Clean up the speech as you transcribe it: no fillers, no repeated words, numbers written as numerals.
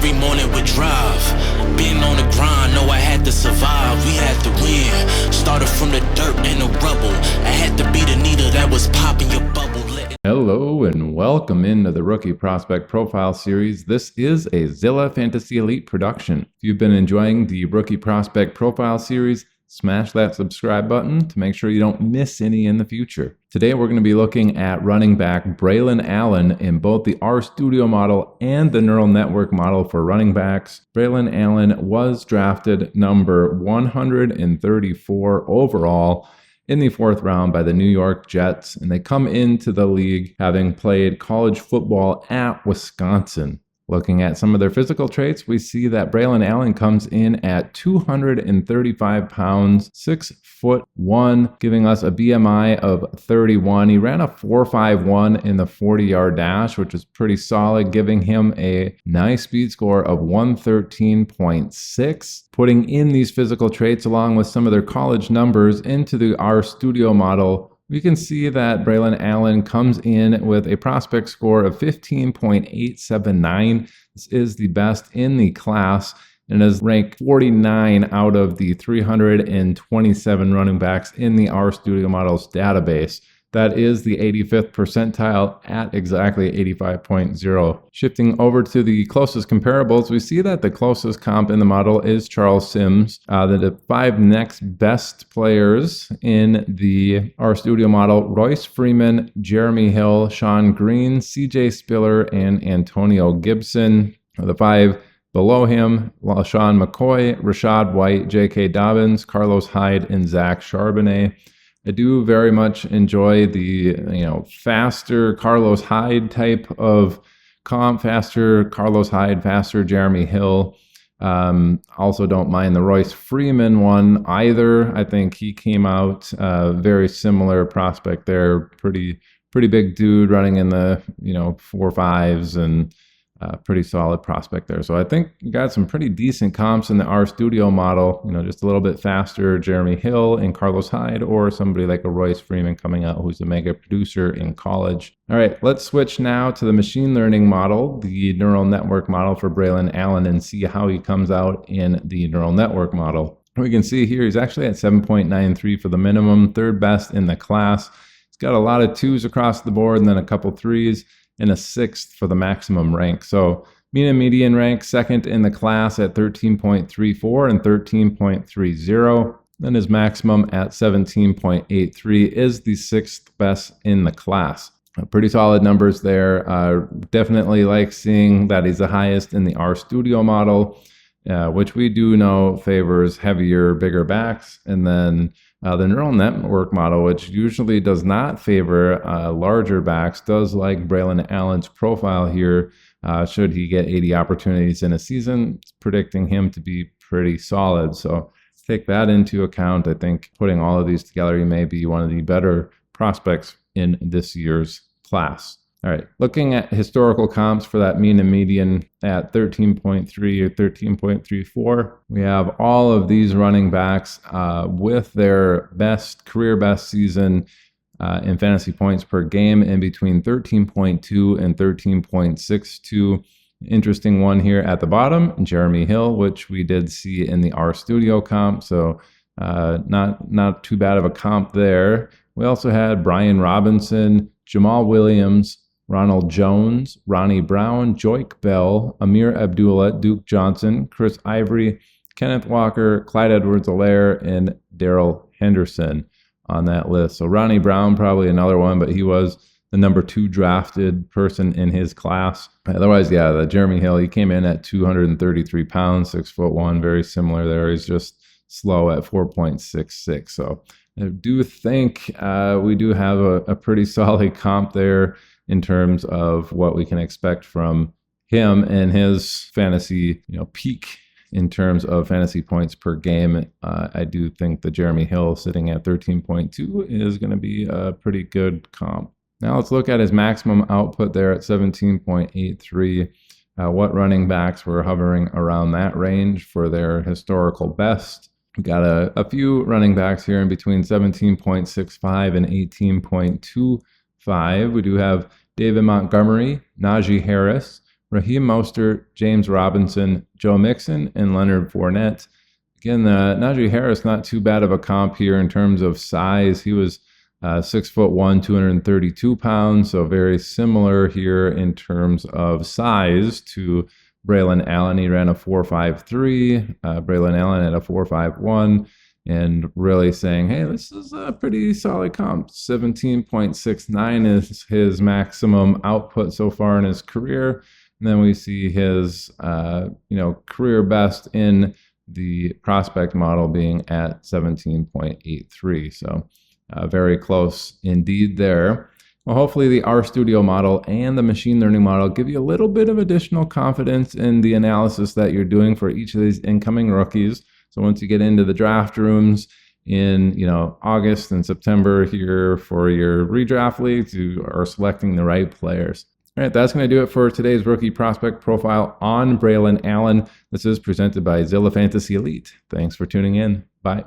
every morning with drive. Being on the grind, know I had to survive. We had to win. Started from the dirt and the rubble. I had to be the needle that was popping your bubble. Hello and welcome into the Rookie Prospect Profile Series. This is a Zilla Fantasy Elite production. If you've been enjoying the Rookie Prospect Profile Series, smash that subscribe button to make sure you don't miss any in the future. Today we're going to be looking at running back Braelon Allen in both the RStudio model and the neural network model for running backs. Braelon Allen was drafted number 134 overall in the 4th round by the New York Jets, and they come into the league having played college football at Wisconsin. Looking at some of their physical traits, we see that Braelon Allen comes in at 235 pounds, 6'1", giving us a BMI of 31. He ran a 4.51 in the 40-yard dash, which is pretty solid, giving him a nice speed score of 113.6. Putting in these physical traits along with some of their college numbers into the RStudio model, we can see that Braelon Allen comes in with a prospect score of 15.879. This is the best in the class and is ranked 49 out of the 327 running backs in the RStudio model's database. That is the 85th percentile at exactly 85.0. Shifting over to the closest comparables, we see that the closest comp in the model is Charles Sims. The 5 next best players in the RStudio model: Royce Freeman, Jeremy Hill, Sean Green, CJ Spiller, and Antonio Gibson. The 5 below him: LaShawn McCoy, Rashad White, J.K. Dobbins, Carlos Hyde, and Zach Charbonnet. I do very much enjoy the faster Carlos Hyde type of comp, faster Carlos Hyde, faster Jeremy Hill. Also don't mind the Royce Freeman one either. I think he came out very similar prospect there. Pretty big dude running in the 4.5s and pretty solid prospect there. So I think you got some pretty decent comps in the RStudio model, just a little bit faster Jeremy Hill and Carlos Hyde, or somebody like a Royce Freeman coming out who's a mega producer in college. All right, let's switch now to the machine learning model, the neural network model for Braelon Allen, and see how he comes out in the neural network model. We can see here he's actually at 7.93 for the minimum, 3rd best in the class. He's got a lot of 2s across the board and then a couple 3s. And a 6th for the maximum rank. So mean and median rank 2nd in the class at 13.34 and 13.30. Then his maximum at 17.83 is the 6th best in the class. Pretty solid numbers there. Definitely like seeing that he's the highest in the RStudio model, which we do know favors heavier, bigger backs. And then the neural network model, which usually does not favor larger backs, does like Braelon Allen's profile here. Should he get 80 opportunities in a season, it's predicting him to be pretty solid. So take that into account. I think putting all of these together, he may be one of the better prospects in this year's class. All right, looking at historical comps for that mean and median at 13.3 or 13.34, we have all of these running backs with their career best season in fantasy points per game in between 13.2 and 13.62. Interesting one here at the bottom, Jeremy Hill, which we did see in the RStudio comp, so not too bad of a comp there. We also had Brian Robinson, Jamal Williams, Ronald Jones, Ronnie Brown, Joik Bell, Amir Abdullah, Duke Johnson, Chris Ivory, Kenneth Walker, Clyde Edwards-Helaire, and Darrell Henderson on that list. So Ronnie Brown, probably another one, but he was the number 2 drafted person in his class. Otherwise, yeah, the Jeremy Hill, he came in at 233 pounds, 6'1", very similar there. He's just slow at 4.66. So I do think we do have a pretty solid comp there in terms of what we can expect from him and his fantasy, peak in terms of fantasy points per game. I do think the Jeremy Hill sitting at 13.2 is going to be a pretty good comp. Now let's look at his maximum output there at 17.83. What running backs were hovering around that range for their historical best? We got a few running backs here in between 17.65 and 18.25. We do have David Montgomery, Najee Harris, Raheem Mostert, James Robinson, Joe Mixon, and Leonard Fournette. Again, Najee Harris, not too bad of a comp here in terms of size. He was 6'1", 232 pounds, so very similar here in terms of size to Braelon Allen. He ran a 4.53. Braelon Allen had a 4.51, and really saying, hey, this is a pretty solid comp. 17.69 is his maximum output so far in his career. And then we see his career best in the prospect model being at 17.83. So very close indeed there. Well, hopefully the RStudio model and the machine learning model give you a little bit of additional confidence in the analysis that you're doing for each of these incoming rookies. So once you get into the draft rooms in August and September here for your redraft leagues, you are selecting the right players. All right, that's going to do it for today's rookie prospect profile on Braelon Allen. This is presented by Zilla Fantasy Elite. Thanks for tuning in. Bye.